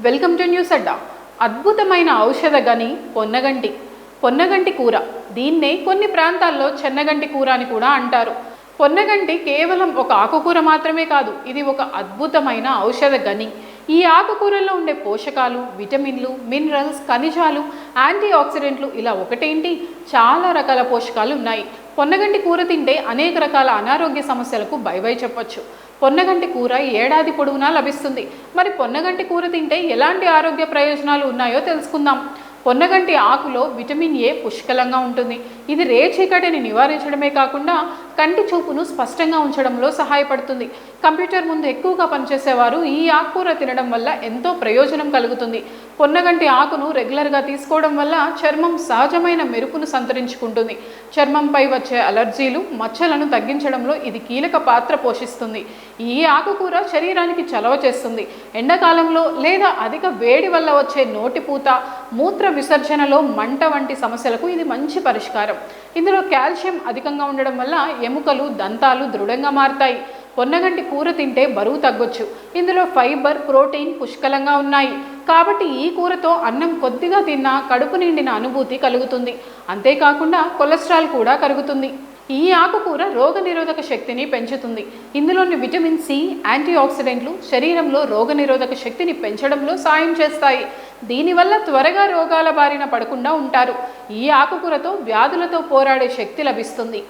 Welcome to news అడ్డా. అద్భుతమైన ఔషధ గని పొన్నగంటి. పొన్నగంటి కూర, దీన్నే కొన్ని ప్రాంతాల్లో చెన్నగంటి కూర అని కూడా అంటారు. పొన్నగంటి కేవలం ఒక ఆకుకూర మాత్రమే కాదు, ఇది ఒక అద్భుతమైన ఔషధ గని. ఈ ఆకుకూరల్లో ఉండే పోషకాలు, విటమిన్లు, మినరల్స్, ఖనిజాలు, యాంటీ ఆక్సిడెంట్లు ఇలా ఒకటేంటి చాలా రకాల పోషకాలు ఉన్నాయి. పొన్నగంటి కూర తింటే అనేక రకాల అనారోగ్య సమస్యలకు బై బై చెప్పొచ్చు. పొన్నగంటి కూర ఏడాది పొడవునా లభిస్తుంది. మరి పొన్నగంటి కూర తింటే ఎలాంటి ఆరోగ్య ప్రయోజనాలు ఉన్నాయో తెలుసుకుందాం. పొన్నగంటి ఆకులో విటమిన్ ఏ పుష్కలంగా ఉంటుంది. ఇది రేచీకటిని నివారించడమే కాకుండా కంటి చూపును స్పష్టంగా ఉంచడంలో సహాయపడుతుంది. కంప్యూటర్ ముందు ఎక్కువగా పనిచేసేవారు ఈ ఆకుకూర తినడం వల్ల ఎంతో ప్రయోజనం కలుగుతుంది. పొన్నగంటి ఆకును రెగ్యులర్గా తీసుకోవడం వల్ల చర్మం సహజమైన మెరుపును సంతరించుకుంటుంది. చర్మంపై వచ్చే అలర్జీలు, మచ్చలను తగ్గించడంలో ఇది కీలక పాత్ర పోషిస్తుంది. ఈ ఆకుకూర శరీరానికి చలవ చేస్తుంది. ఎండాకాలంలో లేదా అధిక వేడి వల్ల వచ్చే నోటిపూత, మూత్ర విసర్జనలో మంట వంటి సమస్యలకు ఇది మంచి పరిష్కారం. ఇందులో కాల్షియం అధికంగా ఉండడం వల్ల ఎముకలు, దంతాలు దృఢంగా మారుతాయి. పొన్నగంటి కూర తింటే బరువు తగ్గొచ్చు. ఇందులో ఫైబర్, ప్రోటీన్ పుష్కలంగా ఉన్నాయి. కాబట్టి ఈ కూరతో అన్నం కొద్దిగా తిన్నా కడుపు నిండిన అనుభూతి కలుగుతుంది. అంతేకాకుండా కొలెస్ట్రాల్ కూడా కరుగుతుంది. ఈ ఆకుకూర రోగనిరోధక శక్తిని పెంచుతుంది. ఇందులోని విటమిన్ సి, యాంటీ ఆక్సిడెంట్లు శరీరంలో రోగనిరోధక శక్తిని పెంచడంలో సాయం చేస్తాయి. దీనివల్ల త్వరగా రోగాల బారిన పడకుండా ఉంటారు. ఈ ఆకుకూరతో వ్యాధులతో పోరాడే శక్తి లభిస్తుంది.